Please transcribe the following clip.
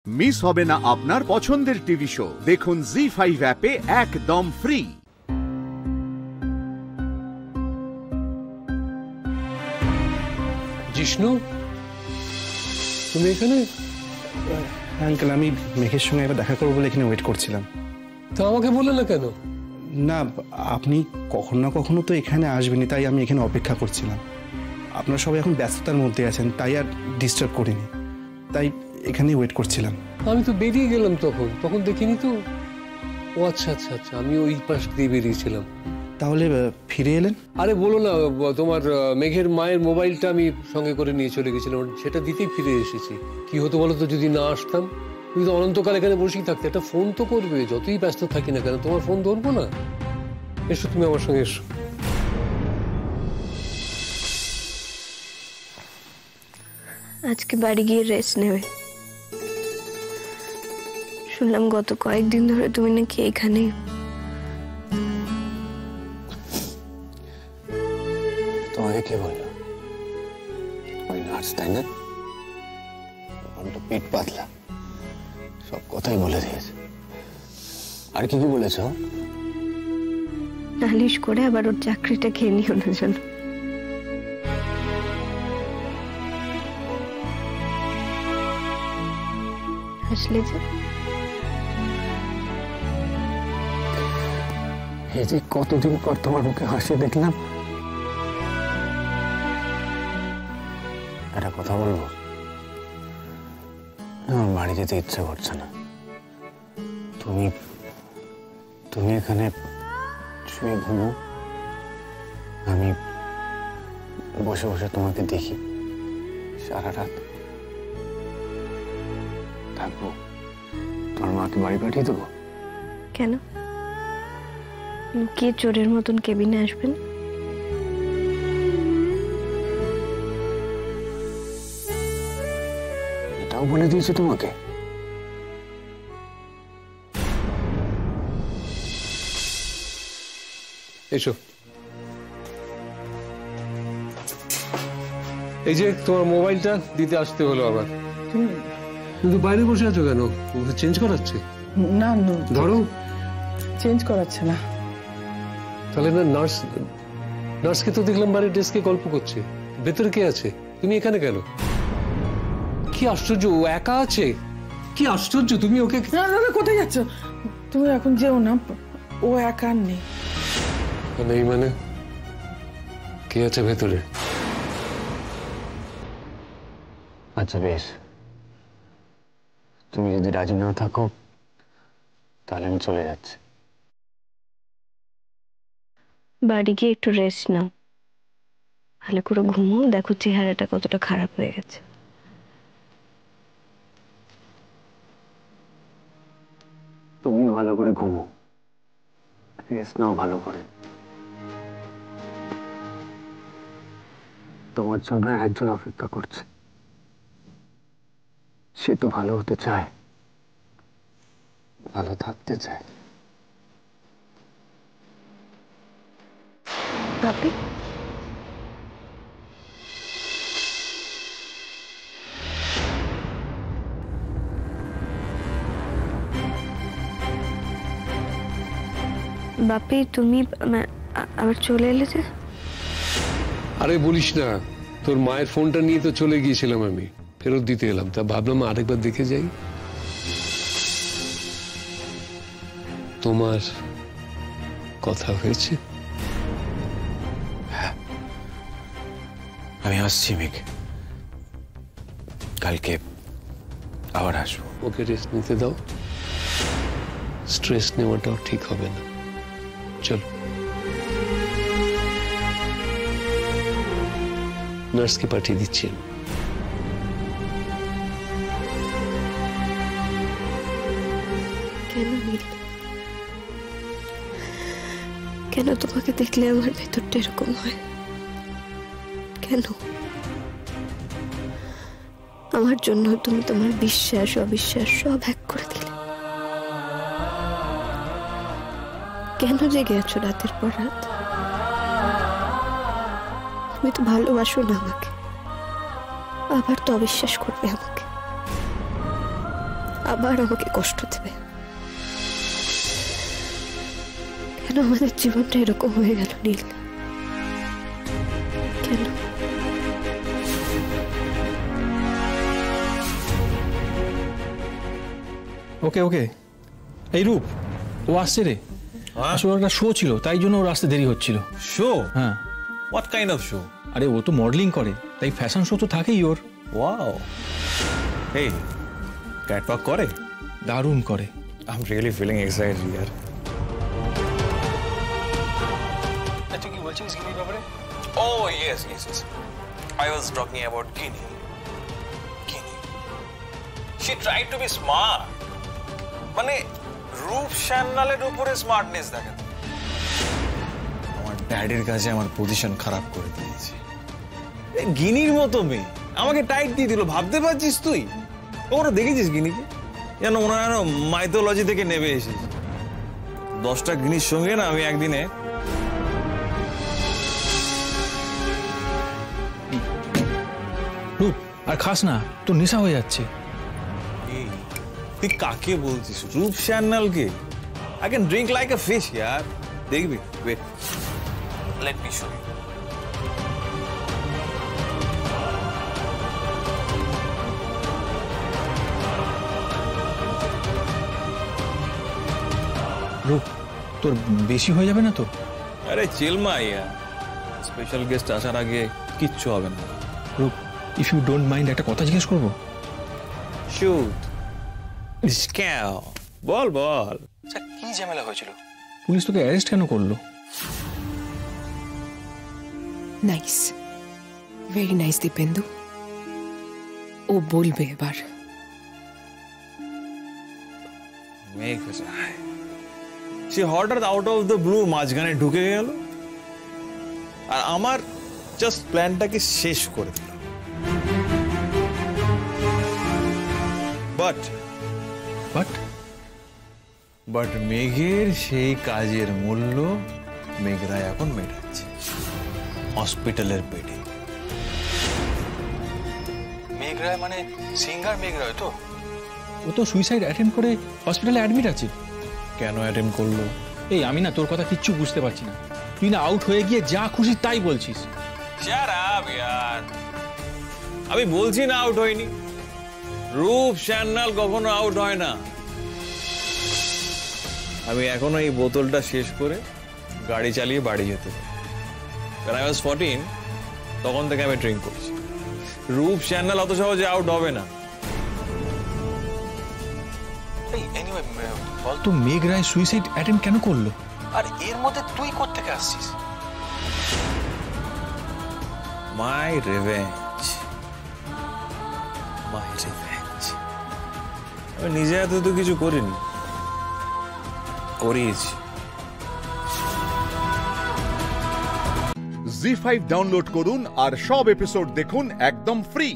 Miss হবে না আপনার পছন্দের টিভি শো। দেখুন জি5 অ্যাপে একদম ফ্রি। জিষ্ণু, তুমি এখানে? আঙ্কেল, আমি মেঘের সঙ্গে একবার দেখা করবো বলে এখানে ওয়েট করছিলাম। তো আমাকে বললে না কেন? না, আপনি কখনো না কখনো তো এখানে আসবেনই, তাই আমি এখানে অপেক্ষা করছিলাম। আপনারা সবাই এখন ব্যস্ততার মধ্যে আছেন, তাই আর ডিস্টার্ব করিনি, তাই এখানেই ওয়েট করছিলাম। আমি তো বেরিয়ে গেলাম, তখন দেখিনি তো। ও আচ্ছা আচ্ছা আচ্ছা, আমি ওই পাশ দিয়ে বেরিয়েছিলাম। তাহলে ফিরে এলেন? আরে বলো না, তোমার মেঘের মায়ের মোবাইলটা আমি সঙ্গে করে নিয়ে চলে গেছিলাম, সেটা দিতেই ফিরে এসেছি। কি হতো বলো তো যদি না আসতাম? তুমি তো অনন্তকাল এখানে বসেই থাকতে, একটা ফোন তো করবে, যতই ব্যস্ত থাকি না কেন। তোমার ফোন ধরবো না? এসো, তুমি আমার সঙ্গে এসো। আজকে বাড়ি গিয়ে রেস্ট নেবে। শুনলাম গত কয়েকদিন ধরে তুমি নাকি এখানে। তোমাকে কে বললো? ওই নার্স, তাই না? আমি তো পেট পাতলা, সব কথাই বলে দিয়েছে। আর কি কি বলেছ? নালিশ করে আবার ওর চাকরিটা খেয়ে নিও না যেন। হাসলে যে। এই যে কতদিন পর তোমার মুখে হাসি দেখলাম। একটা কথা বলবো? আমার বাড়ি যেতে ইচ্ছা করছে না। তুমি এখানে শুয়ে ঘুমো, আমি বসে বসে তোমাকে দেখি সারা রাত। থাকবো? তোমার মাকে বাড়ি পাঠিয়ে দেবো? কেন? লুকিয়ে চোরের মতন কেবিনে আসবেন? এটাও বলে দিয়েছে তোমাকে? এসো। এই যে তোমার মোবাইলটা দিতে আসতে হলো আবার। কিন্তু বাইরে বসে আছো কেন? চেঞ্জ করাচ্ছে? না, ধরো। চেঞ্জ করাচ্ছে না। তাহলে না, নার্সকে তো দেখলাম বাড়ির ডেস্কে গল্প করছে। ভেতরে কে আছে? তুমি এখানে কেন? কি আশ্চর্য, ও একা আছে। কি আশ্চর্য, তুমি ওকে। না না, কোথায় যাচ্ছ? তুমি এখন যেও না, ও একা নেই। নেই মানে? কে আছে ভেতরে? আচ্ছা বেশ, তুমি যদি রাজি না থাকো তাহলে আমি চলে যাচ্ছি। বাড়ি গিয়ে একটু রেস্ট নাও, ভালো করে ঘুমো। দেখো চেহারাটা কতটা খারাপ হয়ে গেছে। তুমি ভালো করে ঘুমো, রেস্ট নাও ভালো করে। তোমার জন্য একজন অপেক্ষা করছে, সে তো ভালো হতে চায়, ভালো থাকতে চায়। বাপি, বাপি তুমি আবার চলে এলে যে? আরে বলিস না, তোর মায়ের ফোনটা নিয়ে তো চলে গিয়েছিলাম, আমি ফেরত দিতে এলাম। তা ভাবলাম আরেকবার দেখে যাই। তোমার কথা হয়েছে? হ্যাঁ, আমি আসছি মেঘ, কালকে আবার আসবো। ওকে রেস্ট নিতে দাও, স্ট্রেস নেওয়াটাও ঠিক হবে না। চলো, নার্সকে পাঠিয়ে দিচ্ছি। কেন নীল? কেন তোমাকে দেখলে আমার ভেতরটা এরকম হয়? কেন? আমার জন্য তুমি তোমার বিশ্বাস অবিশ্বাস সব এক করে দিলে। কেন জেগে আছো রাতের পর রাত? তুমি তো ভালোবাসো না আমাকে, আবার তো অবিশ্বাস করবে আমাকে। আবার আমাকে কষ্ট দেবে। কেন আমাদের জীবনটা এরকম হয়ে গেল নীল? কেন? ওকে ওকে, এই রূপ, ও আসছে রে। আসলে একটা শো ছিল, তাই জন্য ওর আসতে দেরি হচ্ছিল। শো? হ্যাঁ। What kind of show? আরে ও তো মডেলিং করে, তাই ফ্যাশন শো তো থাকেই ওর। ওয়াও, এই ক্যাটওয়াক করে? দারুণ করে। I am really feeling excited ইয়ার। আচ্ছা, কি বলছিস গিনির ব্যাপারে? Oh yes. I was talking about Guinea. She tried to be smart. মানে রূপ সান্যালের উপরে স্মার্টনেস দেখেন। আমার ড্যাডির কাছে আমার পজিশন খারাপ করে দিয়েছে। গিনির মতো মেয়ে আমাকে টাইট দিয়ে দিল, ভাবতে পারছিস তুই? ওরা দেখেছিস গিনিকে? যেন ওনারা মাইথোলজি থেকে নেমে এসেছে। 10টা গিনির সঙ্গে না আমি একদিনে রূপ, আর খাস না, তোর নেশা হয়ে যাচ্ছে। তুই কাকে বলছিস? রূপ সান্যালকে? I can drink like a fish, यार। দেখবি, wait, let me show you। রূপ, তোর বেশি হয়ে যাবে না তো? আরে চিল মা ইয়ার, স্পেশাল গেস্ট আসার আগে কিচ্ছু হবে না। রূপ, ইফ ইউ ডোন্ট মাইন্ড, একটা কথা জিজ্ঞেস করবো? শুট। স্ক্যাও, বল। আচ্ছা, কি ঝামেলা হয়েছিল? পুলিশ তোকে অ্যারেস্ট কেন করলো? Nice, very nice Dipendu. ও বলবে এবার। সে হঠাৎ আউট অফ দ্য ব্লু মাঝখানে ঢুকে গেল আর আমার জাস্ট প্ল্যানটাকে শেষ করে দিল। বাট মেঘের সেই কাজের মূল্য মেঘরা এখন মেটাচ্ছে হসপিটালের বেডে। মেঘরায় মানে সিঙ্গার মেঘরায় তো? ও তো সুইসাইড অ্যাটেম্প করে হসপিটালে অ্যাডমিট আছে। কেন অ্যাটেম্প করলো? এই আমি না তোর কথা কিচ্ছু বুঝতে পারছি না। তুই না আউট হয়ে গিয়ে যা খুশি তাই বলছিস। আমি বলছি না আউট হয়নি। রূপ সান্যাল কখনো আউট হয় না। আমি এখনো এই বোতলটা শেষ করে গাড়ি চালিয়ে বাড়ি যেতে পারি। When I was 14, তখন থেকে আমি ড্রিঙ্ক করছি। রূপ সান্যাল অত সহজে আউট হবে না। বলতো মেঘ রায় সুইসাইড অ্যাটেম্প কেন করলো? আর এর মধ্যে তুই কোত্থেকে আসছিস? মাই রিভেঞ্জ। আমি নিজে এত তো কিছু করিনি, করিয়েছি। জি5 ডাউনলোড করুন আর সব এপিসোড দেখুন একদম ফ্রি।